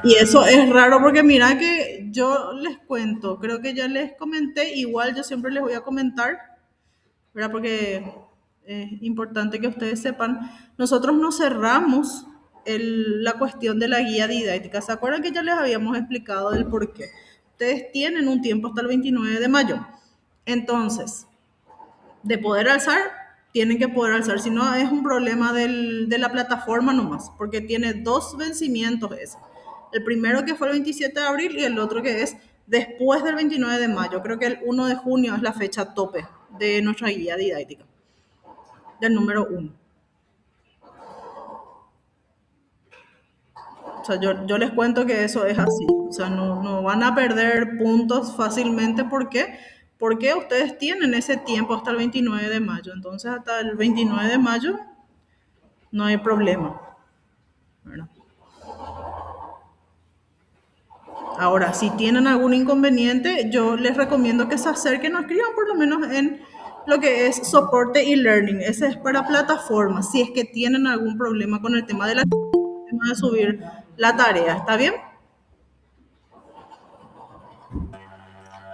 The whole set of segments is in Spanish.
Y eso es raro porque mira que yo les cuento, creo que ya les comenté, igual yo siempre les voy a comentar, ¿verdad? Porque es importante que ustedes sepan, nosotros no cerramos la cuestión de la guía didáctica. ¿Se acuerdan que ya les habíamos explicado el por qué? Ustedes tienen un tiempo hasta el 29 de mayo. Entonces, de poder alzar, tienen que poder alzar. Si no, es un problema de la plataforma nomás, porque tiene dos vencimientos ese. El primero que fue el 27 de abril y el otro que es después del 29 de mayo. Creo que el 1 de junio es la fecha tope de nuestra guía didáctica, del número uno. O sea, yo les cuento que eso es así. O sea, no van a perder puntos fácilmente. ¿Por qué? Porque ustedes tienen ese tiempo hasta el 29 de mayo. Entonces, hasta el 29 de mayo no hay problema, ¿verdad? Ahora, si tienen algún inconveniente, yo les recomiendo que se acerquen o escriban por lo menos en lo que es soporte y learning. Ese es para plataformas. Si es que tienen algún problema con el tema de tema de subir la tarea, ¿está bien?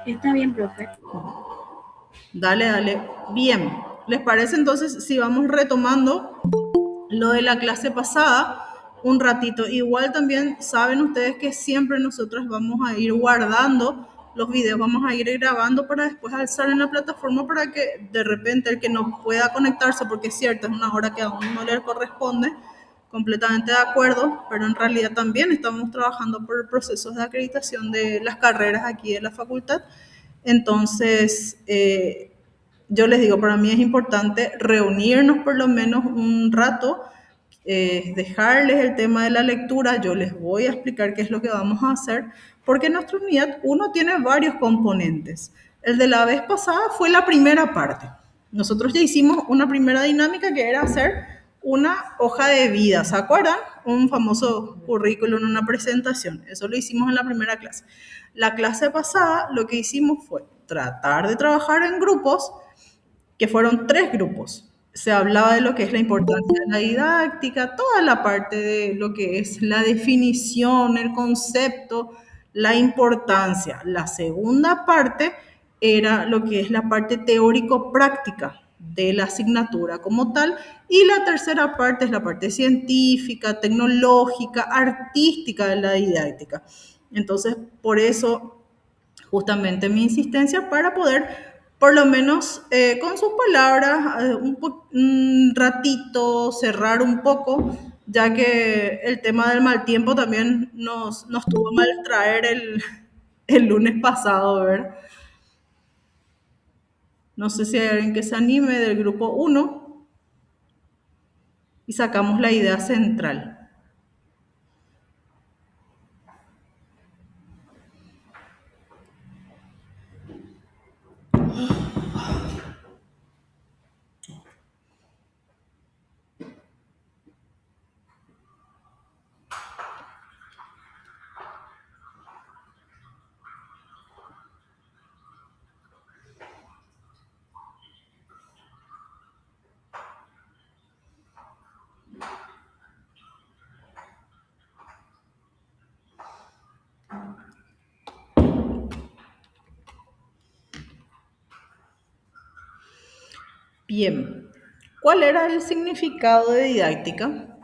Está bien, profe. Dale, dale. Bien. ¿Les parece entonces si vamos retomando lo de la clase pasada un ratito? Igual también saben ustedes que siempre nosotros vamos a ir guardando los videos, vamos a ir grabando para después alzar en la plataforma para que de repente el que no pueda conectarse, porque es cierto, es una hora que aún no le corresponde, completamente de acuerdo, pero en realidad también estamos trabajando por procesos de acreditación de las carreras aquí de la facultad. Entonces, yo les digo, para mí es importante reunirnos por lo menos un rato, dejarles el tema de la lectura, yo les voy a explicar qué es lo que vamos a hacer, porque nuestra unidad uno tiene varios componentes. El de la vez pasada fue la primera parte. Nosotros ya hicimos una primera dinámica que era hacer una hoja de vida, ¿se acuerdan? Un famoso currículum, una presentación. Eso lo hicimos en la primera clase. La clase pasada lo que hicimos fue tratar de trabajar en grupos, que fueron tres grupos. Se hablaba de lo que es la importancia de la didáctica, toda la parte de lo que es la definición, el concepto, la importancia. La segunda parte era lo que es la parte teórico-práctica de la asignatura como tal, y la tercera parte es la parte científica, tecnológica, artística de la didáctica. Entonces, por eso justamente mi insistencia para poder, por lo menos con sus palabras, un ratito, cerrar un poco, ya que el tema del mal tiempo también nos tuvo mal traer el lunes pasado, ¿verdad? No sé si hay alguien que se anime del grupo uno y sacamos la idea central. Bien, ¿cuál era el significado de didáctica?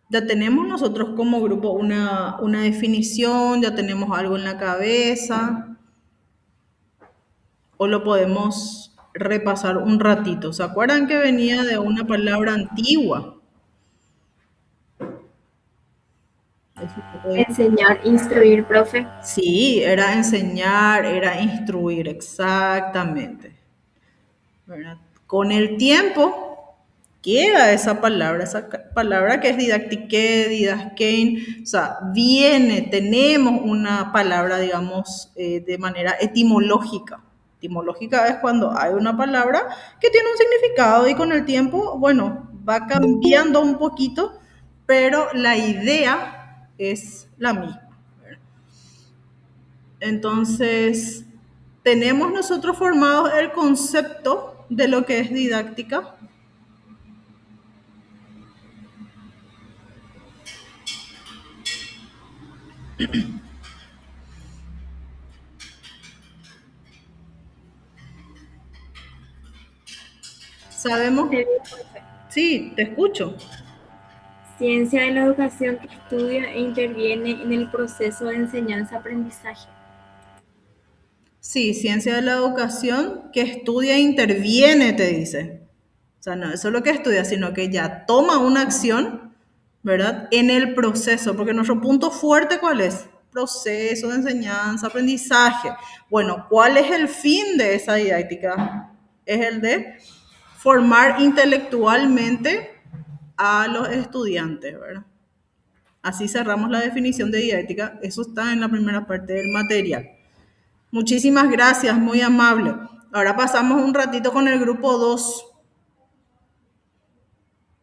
Ya tenemos nosotros como grupo una definición, ya tenemos algo en la cabeza, o lo podemos repasar un ratito. ¿Se acuerdan que venía de una palabra antigua? Eso se puede- Enseñar, instruir, profe. Sí, era enseñar, era instruir, exactamente. ¿Verdad? Con el tiempo queda esa palabra que es didactique, didasquein, o sea, viene, tenemos una palabra, digamos, de manera etimológica. Etimológica es cuando hay una palabra que tiene un significado y con el tiempo, bueno, va cambiando un poquito, pero la idea es la misma. Entonces, tenemos nosotros formado el concepto de lo que es didáctica. Sabemos, Te digo, profe. sí, te escucho. Ciencia de la educación que estudia e interviene en el proceso de enseñanza-aprendizaje. Sí, ciencia de la educación que estudia e interviene, te dice. O sea, no es solo que estudia, sino que ya toma una acción, ¿verdad? En el proceso, porque nuestro punto fuerte, ¿cuál es? Proceso de enseñanza, aprendizaje. Bueno, ¿cuál es el fin de esa didáctica? Es el de formar intelectualmente a los estudiantes, ¿verdad? Así cerramos la definición de didáctica. Eso está en la primera parte del material. Muchísimas gracias, muy amable. Ahora pasamos un ratito con el grupo 2,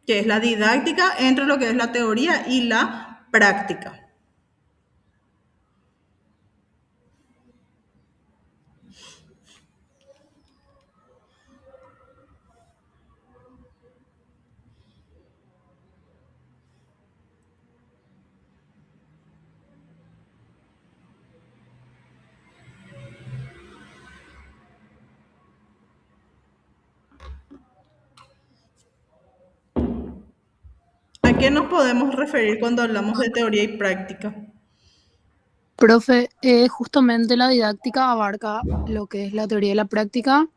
que es la didáctica entre lo que es la teoría y la práctica. ¿A qué nos podemos referir cuando hablamos de teoría y práctica? Profe, justamente la didáctica abarca lo que es la teoría y la práctica,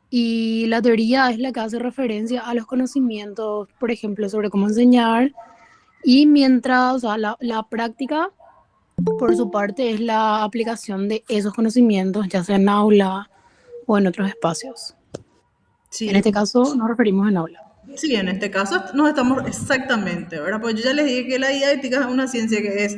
y la teoría es la que hace referencia a los conocimientos, por ejemplo, sobre cómo enseñar, y mientras, o sea, la práctica, por su parte, es la aplicación de esos conocimientos, ya sea en aula o en otros espacios. En Sí, este caso nos referimos en aula. sí, en este caso nos estamos exactamente, ¿verdad? Pues yo ya les dije que la didáctica es una ciencia que es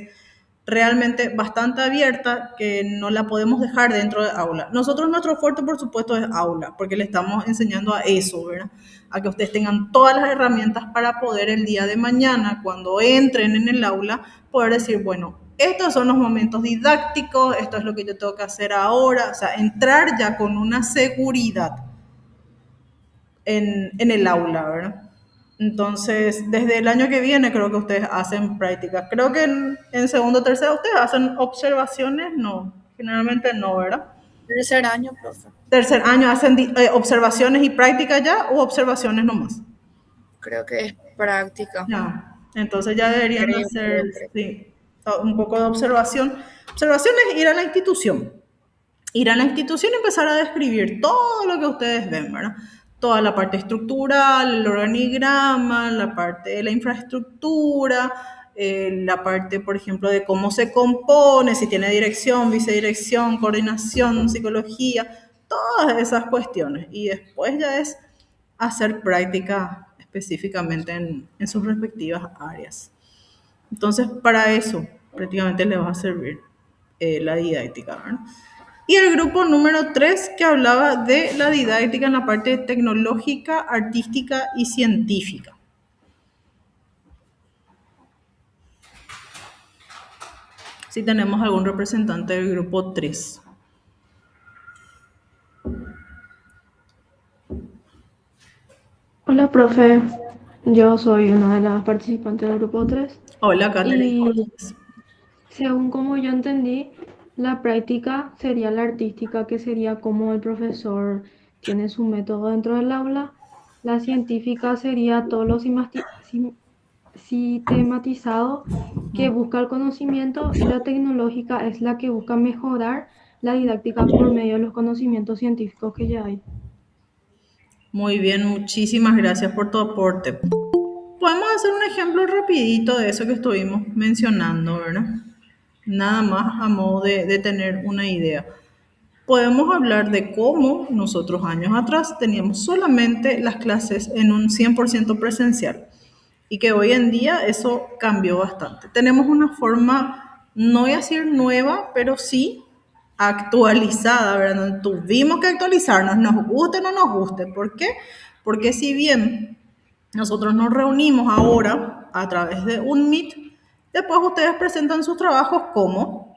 realmente bastante abierta, que no la podemos dejar dentro de aula. Nosotros nuestro fuerte, por supuesto, es aula, porque le estamos enseñando a eso, ¿verdad? A que ustedes tengan todas las herramientas para poder el día de mañana, cuando entren en el aula, poder decir, bueno, estos son los momentos didácticos, esto es lo que yo tengo que hacer ahora, o sea, entrar ya con una seguridad en el aula, ¿verdad? Entonces, desde el año que viene creo que ustedes hacen prácticas. Creo que en segundo o tercero ustedes hacen observaciones, no, generalmente no, ¿verdad? Tercer año, profe. Tercer año hacen observaciones y prácticas ya o observaciones nomás. Creo que es práctica. Ya, entonces ya deberían Creo, hacer creo, creo. sí, un poco de observación. Observación es ir a la institución. Ir a la institución y empezar a describir todo lo que ustedes ven, ¿verdad? Toda la parte estructural, el organigrama, la parte de la infraestructura, la parte, por ejemplo, de cómo se compone, si tiene dirección, vicedirección, coordinación, psicología, todas esas cuestiones. Y después ya es hacer práctica específicamente en sus respectivas áreas. Entonces, para eso prácticamente les va a servir la didáctica, ¿verdad? Y el grupo número 3 que hablaba de la didáctica en la parte tecnológica, artística y científica. Si tenemos algún representante del grupo 3. Hola, profe. Yo soy una de las participantes del grupo 3 Hola, Katherine. y según como yo entendí, la práctica sería la artística, que sería como el profesor tiene su método dentro del aula. La científica sería todo lo sistematizado que busca el conocimiento, y la tecnológica es la que busca mejorar la didáctica por medio de los conocimientos científicos que ya hay. Muy bien, muchísimas gracias por tu aporte. Podemos hacer un ejemplo rapidito de eso que estuvimos mencionando, ¿verdad? Nada más a modo de tener una idea. Podemos hablar de cómo nosotros años atrás teníamos solamente las clases en un 100% presencial y que hoy en día eso cambió bastante. Tenemos una forma, no voy a decir nueva, pero sí actualizada, ¿verdad? No tuvimos que actualizarnos, nos guste o no nos guste. ¿Por qué? Porque si bien nosotros nos reunimos ahora a través de un Meet, después ustedes presentan sus trabajos como,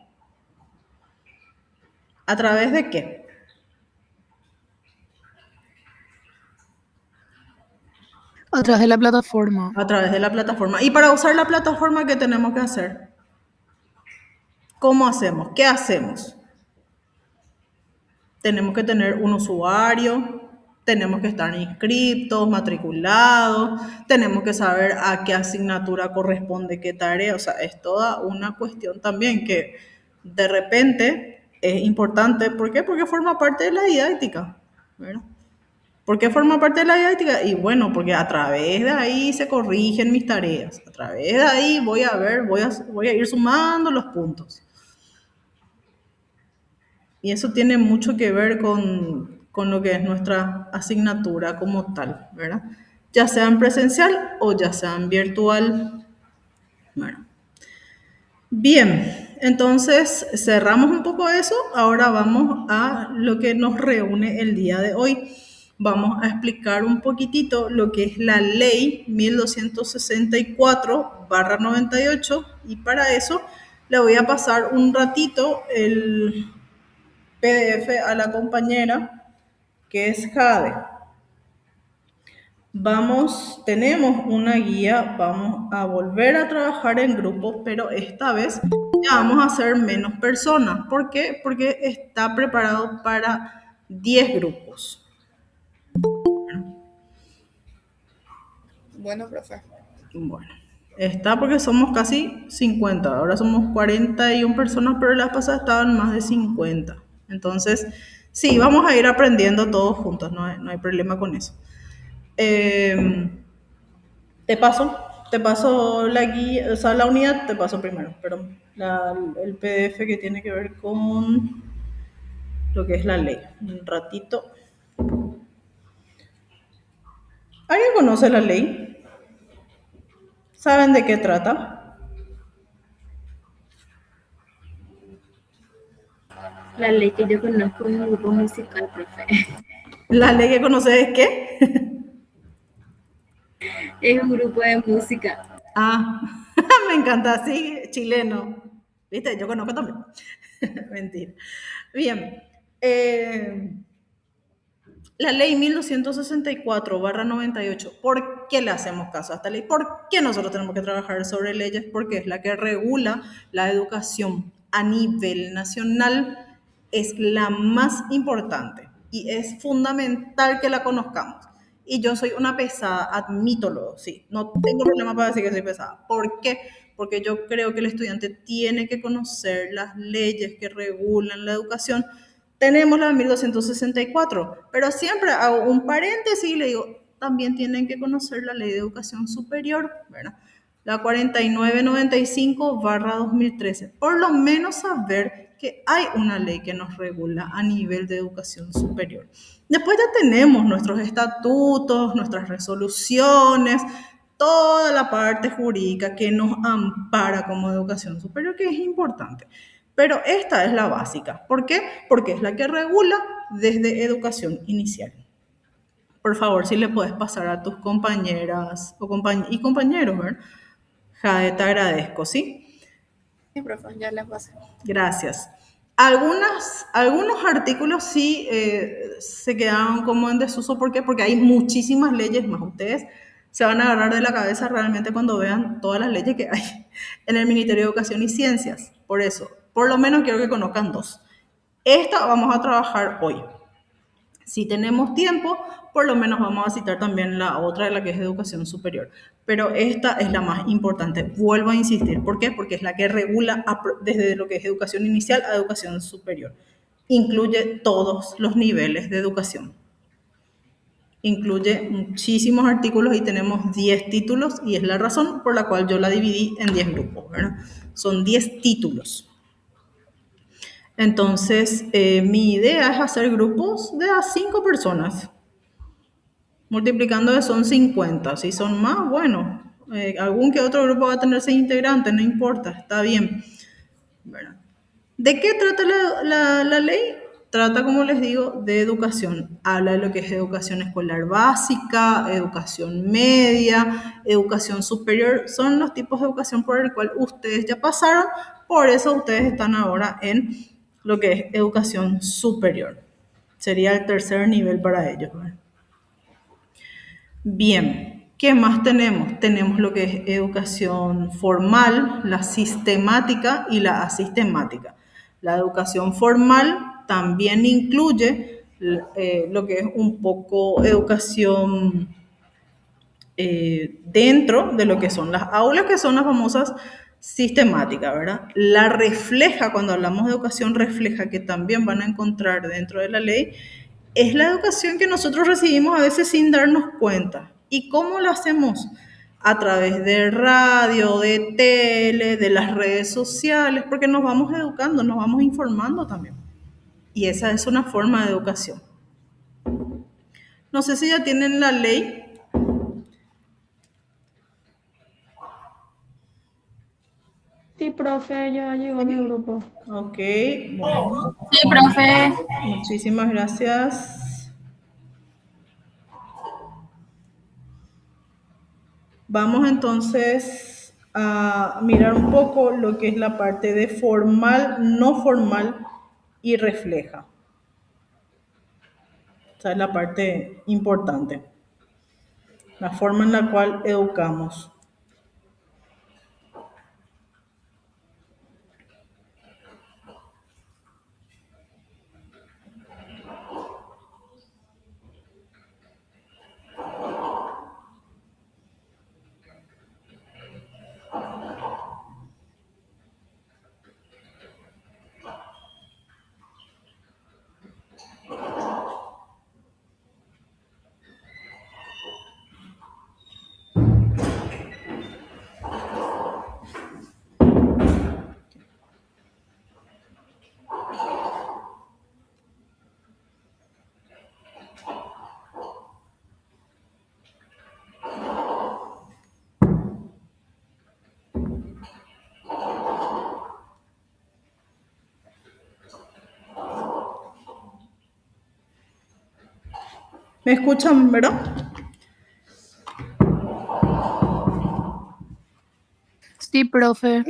¿a través de qué? A través de la plataforma. A través de la plataforma. Y para usar la plataforma, ¿qué tenemos que hacer? ¿Cómo hacemos? ¿Qué hacemos? Tenemos que tener un usuario, tenemos que estar inscriptos, matriculados, tenemos que saber a qué asignatura corresponde qué tarea. O sea, es toda una cuestión también que de repente es importante. ¿Por qué? Porque forma parte de la didáctica, ¿verdad? ¿Por qué forma parte de la didáctica? Y bueno, porque a través de ahí se corrigen mis tareas. A través de ahí voy a ver, voy a ir sumando los puntos. Y eso tiene mucho que ver con lo que es nuestra asignatura como tal, ¿verdad? Ya sea en presencial o ya sea en virtual. Bueno. Bien, entonces cerramos un poco eso. Ahora vamos a lo que nos reúne el día de hoy. Vamos a explicar un poquitito lo que es la ley 1264/98 y para eso le voy a pasar un ratito el PDF a la compañera que es Jade. Tenemos una guía, vamos a volver a trabajar en grupos, pero esta vez ya vamos a ser menos personas. ¿Por qué? Porque está preparado para 10 grupos. Bueno, profe. Bueno, está porque somos casi 50, ahora somos 41 personas, pero las pasadas estaban más de 50. Entonces, sí, vamos a ir aprendiendo todos juntos, no hay problema con eso. Te paso la guía, o sea, la unidad te paso primero, pero el PDF que tiene que ver con lo que es la ley. Un ratito. ¿Alguien conoce la ley? ¿Saben de qué trata? La ley que yo conozco es un grupo musical, profe. ¿La ley que conoces es qué? Es un grupo de música. Ah, me encanta, así, chileno. ¿Viste? Yo conozco también. Mentira. Bien. La ley 1264/98, ¿por qué le hacemos caso a esta ley? ¿Por qué nosotros tenemos que trabajar sobre leyes? Porque es la que regula la educación a nivel nacional, es la más importante y es fundamental que la conozcamos. Y yo soy una pesada, admítolo, sí, no tengo problema para decir que soy pesada. ¿Por qué? Porque yo creo que el estudiante tiene que conocer las leyes que regulan la educación. Tenemos la 1264, pero siempre hago un paréntesis y le digo, también tienen que conocer la Ley de Educación Superior, ¿verdad? La 4995/2013. Por lo menos saber que hay una ley que nos regula a nivel de educación superior. Después ya tenemos nuestros estatutos, nuestras resoluciones, toda la parte jurídica que nos ampara como educación superior, que es importante. Pero esta es la básica. ¿Por qué? Porque es la que regula desde educación inicial. Por favor, si le puedes pasar a tus compañeras y compañeros, ¿verdad? Jade, te agradezco, ¿sí? Sí, profe, ya les pasé. Gracias. Algunos artículos sí se quedaron como en desuso. ¿Por qué? Porque hay muchísimas leyes más. Ustedes se van a agarrar de la cabeza realmente cuando vean todas las leyes que hay en el Ministerio de Educación y Ciencias. Por eso, por lo menos quiero que conozcan dos. Esta vamos a trabajar hoy. Si tenemos tiempo, por lo menos vamos a citar también la otra, de la que es educación superior. Pero esta es la más importante. Vuelvo a insistir. ¿Por qué? Porque es la que regula desde lo que es educación inicial a educación superior. Incluye todos los niveles de educación. Incluye muchísimos artículos y tenemos 10 títulos y es la razón por la cual yo la dividí en 10 grupos, ¿verdad? Son 10 títulos. Entonces, mi idea es hacer grupos de a 5 personas. Multiplicando son 50. Si son más, bueno, algún que otro grupo va a tener 6 integrantes, no importa, está bien. ¿Verdad? ¿De qué trata la ley? Trata, como les digo, de educación. Habla de lo que es educación escolar básica, educación media, educación superior. Son los tipos de educación por el cual ustedes ya pasaron, por eso ustedes están ahora en lo que es educación superior. Sería el tercer nivel para ellos, ¿verdad? Bien, ¿Qué más tenemos? Tenemos lo que es educación formal, la sistemática y la asistemática. La educación formal también incluye lo que es un poco educación dentro de lo que son las aulas, que son las famosas sistemáticas, ¿verdad? La refleja, cuando hablamos de educación refleja, que también van a encontrar dentro de la ley, es la educación que nosotros recibimos a veces sin darnos cuenta. ¿Y cómo lo hacemos? A través de radio, de tele, de las redes sociales, porque nos vamos educando, nos vamos informando también. Y esa es una forma de educación. No sé si ya tienen la ley. Sí, profe, ya llegó a mi grupo. Ok, bueno, Sí, profe. muchísimas gracias. Vamos entonces a mirar un poco lo que es la parte de formal, no formal y refleja. Esa es la parte importante, la forma en la cual educamos. ¿Me escuchan, verdad? Sí, profe.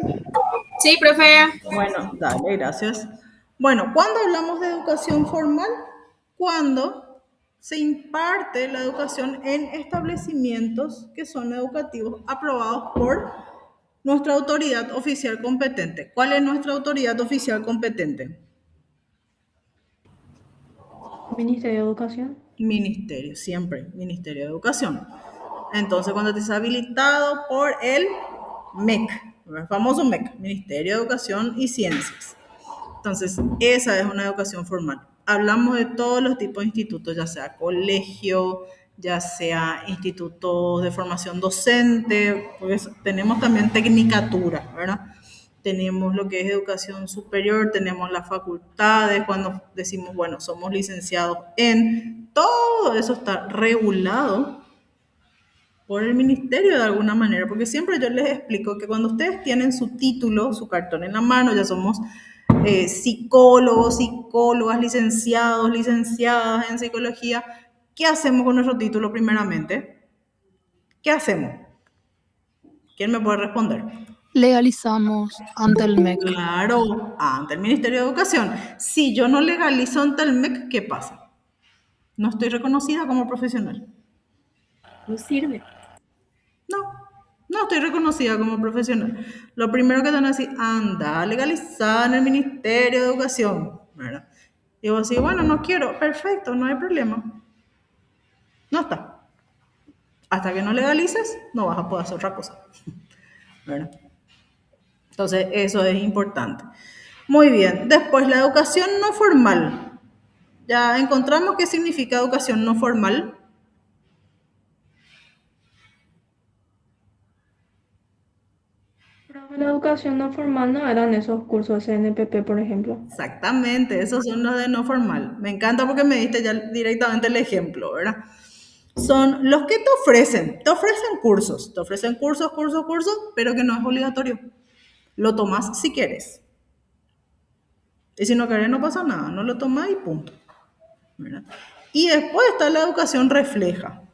Sí, profe. Bueno, dale, gracias. Bueno, ¿cuándo hablamos de educación formal? Cuando se imparte la educación en establecimientos que son educativos aprobados por nuestra autoridad oficial competente. ¿Cuál es nuestra autoridad oficial competente? Ministerio de Educación. Ministerio, siempre, Ministerio de Educación. Entonces, cuando te es habilitado por el MEC, el famoso MEC, Ministerio de Educación y Ciencias. Entonces, esa es una educación formal. Hablamos de todos los tipos de institutos, ya sea colegio, ya sea institutos de formación docente, pues tenemos también tecnicatura, ¿verdad? Tenemos lo que es educación superior, tenemos las facultades, cuando decimos, bueno, somos licenciados en, todo eso está regulado por el ministerio de alguna manera, porque siempre yo les explico que cuando ustedes tienen su título, su cartón en la mano, ya somos psicólogos, psicólogas, licenciados, licenciadas en psicología, ¿qué hacemos con nuestro título primeramente? ¿Qué hacemos? ¿Quién me puede responder? Legalizamos ante el MEC. Claro, ante el Ministerio de Educación. Si yo no legalizo ante el MEC, ¿qué pasa? No estoy reconocida como profesional. No sirve. No, no estoy reconocida como profesional. Lo primero que te van a decir, anda, legalizada en el Ministerio de Educación, ¿verdad? Y vos decís, bueno, no quiero, perfecto, no hay problema. No está. Hasta que no legalices, no vas a poder hacer otra cosa, ¿verdad? Entonces, eso es importante. Muy bien, después la educación no formal. Ya encontramos qué significa educación no formal. Pero en la educación no formal no eran esos cursos CNPP, por ejemplo. Exactamente, esos son los de no formal. Me encanta porque me diste ya directamente el ejemplo, ¿verdad? Son los que te ofrecen cursos, pero que no es obligatorio. Lo tomas si quieres. Y si no querés, no pasa nada, no lo tomas y punto, ¿verdad? Y después está la educación refleja.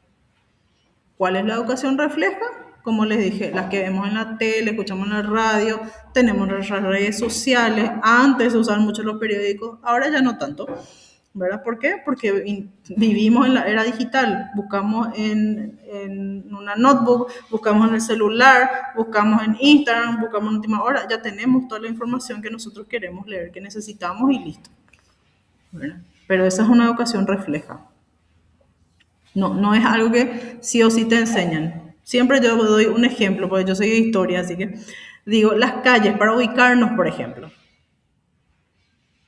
¿Cuál es la educación refleja? Como les dije, las que vemos en la tele, escuchamos en la radio, tenemos nuestras redes sociales. Antes se usaban mucho los periódicos, ahora ya no tanto. ¿verdad? ¿Por qué? Porque vivimos en la era digital, buscamos en una notebook, buscamos en el celular, buscamos en Instagram, buscamos en última hora, ya tenemos toda la información que nosotros queremos leer, que necesitamos y listo, ¿verdad? Pero esa es una educación refleja. No es algo que sí o sí te enseñan. Siempre yo doy un ejemplo, porque yo soy de historia, así que digo, las calles para ubicarnos, por ejemplo.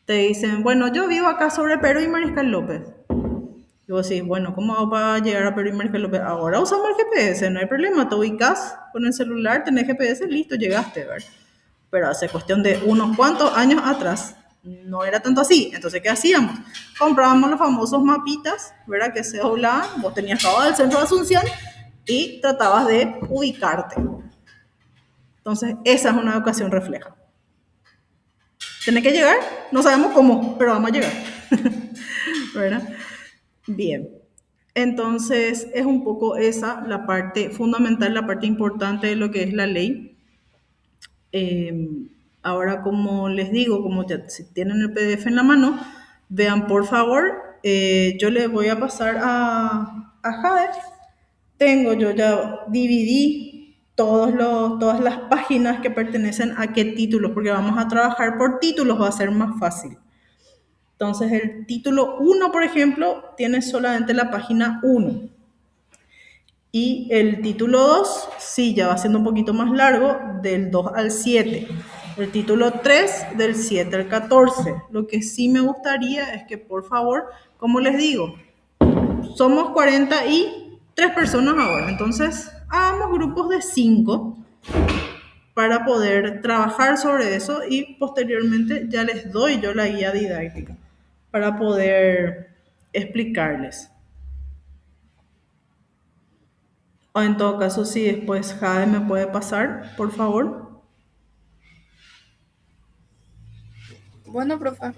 Te dicen, bueno, yo vivo acá sobre Perú y Mariscal López. Y vos decís, bueno, ¿cómo hago para llegar a Perú y Mariscal López? Ahora usamos el GPS, no hay problema, te ubicas con el celular, tenés GPS, listo, llegaste, ¿verdad? Pero hace cuestión de unos cuantos años atrás, no era tanto así. Entonces, ¿qué hacíamos? Comprábamos los famosos mapitas, ¿verdad? Que se doblaban, vos tenías todo el centro de Asunción y tratabas de ubicarte. Entonces, esa es una educación refleja. ¿Tenés que llegar? No sabemos cómo, pero vamos a llegar. ¿Verdad? Bien. Entonces, es un poco esa la parte fundamental, la parte importante de lo que es la ley. Ahora, como les digo, como ya, si tienen el PDF en la mano, vean por favor, yo les voy a pasar a Jade. Yo ya dividí todas las páginas que pertenecen a qué títulos, porque vamos a trabajar por títulos, va a ser más fácil. Entonces, el título 1, por ejemplo, tiene solamente la página 1. Y el título 2, sí, ya va siendo un poquito más largo, del 2 al 7. El título 3, del 7 al 14. Lo que sí me gustaría es que, por favor, como les digo, somos 43 personas ahora. Entonces, hagamos grupos de 5 para poder trabajar sobre eso y posteriormente ya les doy yo la guía didáctica para poder explicarles. O en todo caso, si después Jade me puede pasar, por favor. Bueno, profe.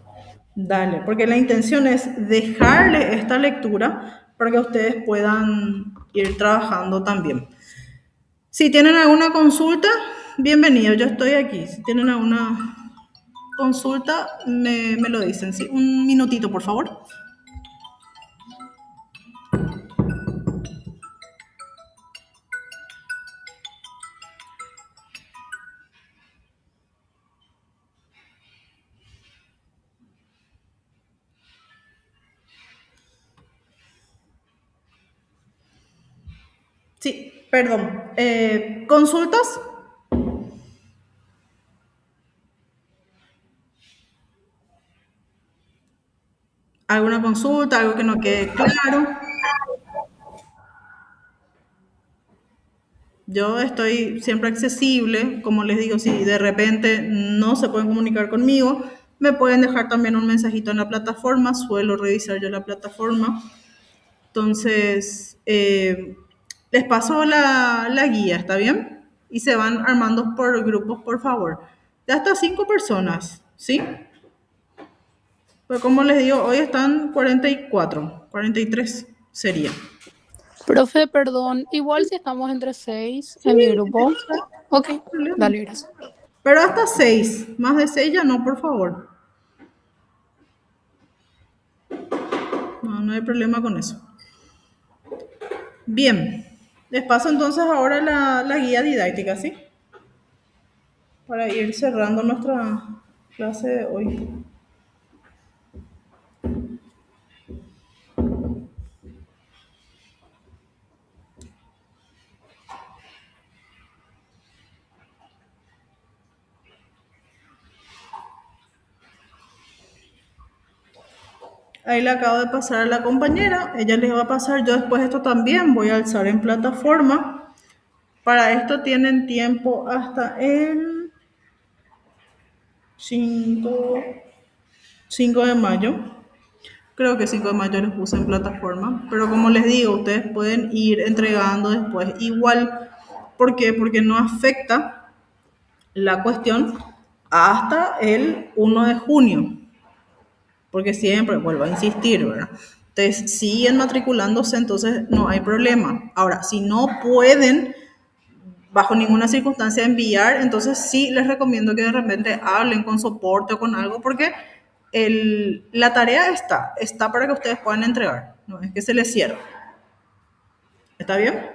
Dale, porque la intención es dejarle esta lectura para que ustedes puedan ir trabajando también. Si tienen alguna consulta, bienvenido, yo estoy aquí. Si tienen alguna consulta, me lo dicen. ¿Sí? Un minutito, por favor. Sí, perdón. ¿Consultas? ¿Alguna consulta? ¿Algo que no quede claro? Yo estoy siempre accesible, como les digo, si de repente no se pueden comunicar conmigo, me pueden dejar también un mensajito en la plataforma, suelo revisar yo la plataforma. Entonces, les paso la guía, ¿está bien? Y se van armando por grupos, por favor. De hasta 5 personas, ¿sí? Pues como les digo, hoy están 44, 43 sería. Profe, perdón, igual si estamos entre 6 en mi grupo. Ok, dale, gracias. Pero hasta 6, más de 6 ya no, por favor. No hay problema con eso. Bien, les paso entonces ahora la guía didáctica, ¿sí? Para ir cerrando nuestra clase de hoy. Ahí le acabo de pasar a la compañera, ella les va a pasar, yo después esto también voy a alzar en plataforma. Para esto tienen tiempo hasta el 5 de mayo. Creo que 5 de mayo les puse en plataforma, pero como les digo, ustedes pueden ir entregando después igual. ¿Por qué? Porque no afecta la cuestión hasta el 1 de junio. Porque siempre, vuelvo a insistir, ¿verdad? Ustedes siguen matriculándose, entonces no hay problema. Ahora, si no pueden bajo ninguna circunstancia enviar, entonces sí les recomiendo que de repente hablen con soporte o con algo, porque La tarea está para que ustedes puedan entregar, no es que se les cierre. ¿Está bien?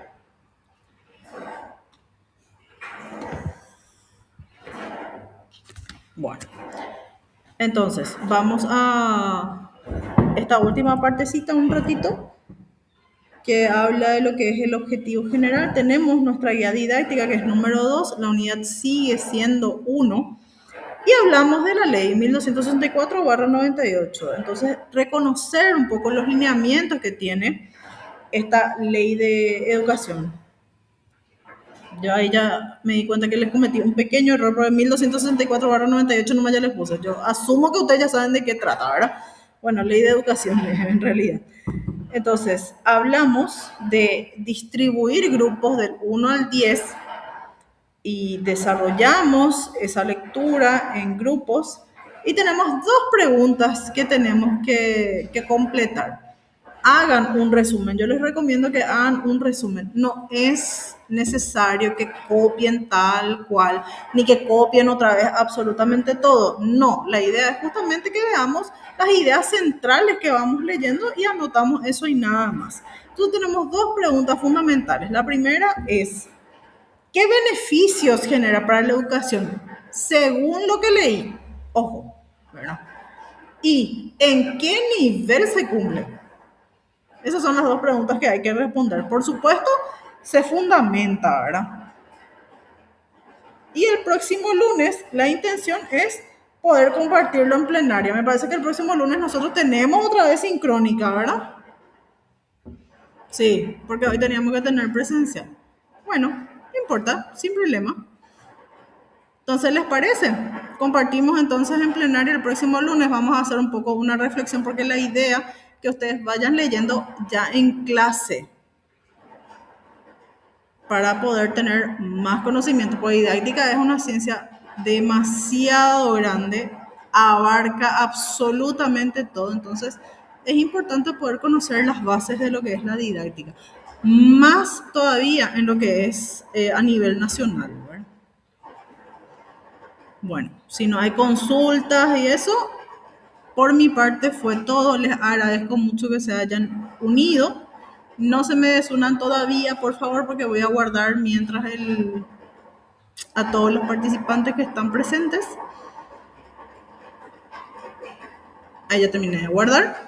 Bueno, entonces vamos a esta última partecita un ratito que habla de lo que es el objetivo general. Tenemos nuestra guía didáctica que es número 2, la unidad sigue siendo 1 y hablamos de la ley 1264/98. Entonces, reconocer un poco los lineamientos que tiene esta ley de educación. Yo ahí ya me di cuenta que les cometí un pequeño error, porque 1264/98 nomás ya les puse. Yo asumo que ustedes ya saben de qué trata, ¿verdad? Bueno, ley de educación en realidad. Entonces, hablamos de distribuir grupos del 1 al 10 y desarrollamos esa lectura en grupos y tenemos dos preguntas que tenemos que completar. Hagan un resumen. Yo les recomiendo que hagan un resumen. No es necesario que copien tal cual, ni que copien otra vez absolutamente todo. No, la idea es justamente que veamos las ideas centrales que vamos leyendo y anotamos eso y nada más. Entonces tenemos dos preguntas fundamentales. La primera es, ¿qué beneficios genera para la educación según lo que leí? Ojo, ¿verdad? ¿Y en qué nivel se cumple? Esas son las dos preguntas que hay que responder. Por supuesto, se fundamenta, ¿verdad? Y el próximo lunes, la intención es poder compartirlo en plenaria. Me parece que el próximo lunes nosotros tenemos otra vez sincrónica, ¿verdad? Sí, porque hoy teníamos que tener presencia. Bueno, no importa, sin problema. Entonces, ¿les parece? Compartimos entonces en plenaria el próximo lunes. Vamos a hacer un poco una reflexión porque la idea es que ustedes vayan leyendo ya en clase para poder tener más conocimiento. Porque didáctica es una ciencia demasiado grande, abarca absolutamente todo. Entonces, es importante poder conocer las bases de lo que es la didáctica. Más todavía en lo que es a nivel nacional, ¿verdad? Bueno, si no hay consultas y eso, por mi parte fue todo. Les agradezco mucho que se hayan unido. No se me desunan todavía, por favor, porque voy a guardar mientras a todos los participantes que están presentes. Ahí ya terminé de guardar.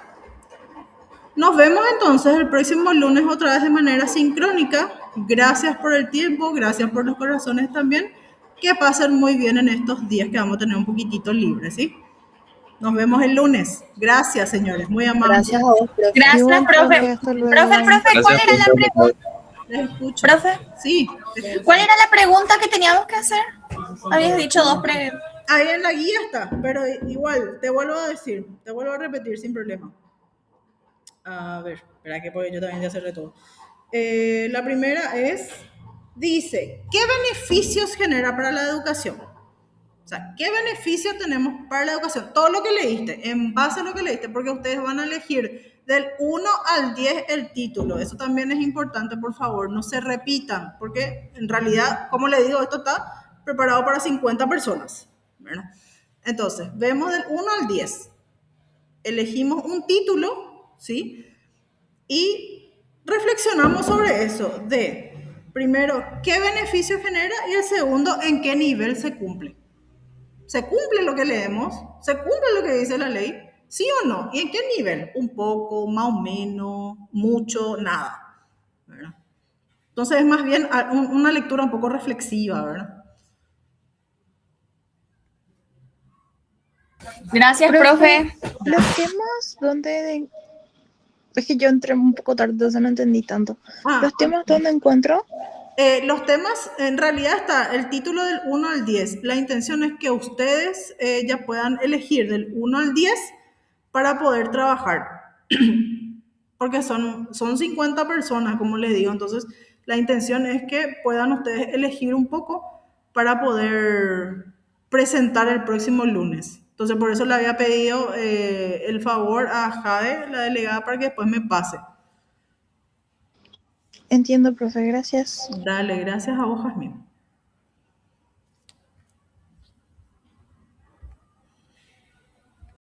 Nos vemos entonces el próximo lunes otra vez de manera sincrónica. Gracias por el tiempo, gracias por los corazones también. Que pasen muy bien en estos días que vamos a tener un poquitito libre, ¿sí? Nos vemos el lunes. Gracias, señores. Muy amables. Gracias a vos, profe. Gracias, Igual, profe. hasta luego. Profe, ¿cuál era la pregunta? Les escucho. Profe, Sí, te escucho. ¿cuál era la pregunta que teníamos que hacer? Habías dicho dos preguntas. Ahí en la guía está, pero igual, te vuelvo a decir, te vuelvo a repetir sin problema. A ver, espera que porque yo también ya cerré todo. La primera dice, ¿qué beneficios genera para la educación? O sea, ¿qué beneficios tenemos para la educación? Todo lo que leíste, en base a lo que leíste, porque ustedes van a elegir del 1 al 10 el título. Eso también es importante, por favor, no se repitan, porque en realidad, como le digo, esto está preparado para 50 personas, ¿verdad? Entonces, vemos del 1 al 10. Elegimos un título, ¿sí? Y reflexionamos sobre eso, primero, ¿qué beneficio genera? Y el segundo, ¿en qué nivel se cumple? ¿Se cumple lo que leemos? ¿Se cumple lo que dice la ley? ¿Sí o no? ¿Y en qué nivel? Un poco, más o menos, mucho, nada, ¿verdad? Entonces es más bien una lectura un poco reflexiva, ¿verdad? Gracias, profe. Los temas donde... Es que yo entré un poco tarde, entonces no entendí tanto. Los temas donde encuentro... Los temas, en realidad está el título del 1 al 10. La intención es que ustedes ya puedan elegir del 1 al 10 para poder trabajar. Porque son 50 personas, como les digo. Entonces, la intención es que puedan ustedes elegir un poco para poder presentar el próximo lunes. Entonces, por eso le había pedido el favor a Jade, la delegada, para que después me pase. Entiendo, profe, gracias. Dale, gracias a vos, Jasmine.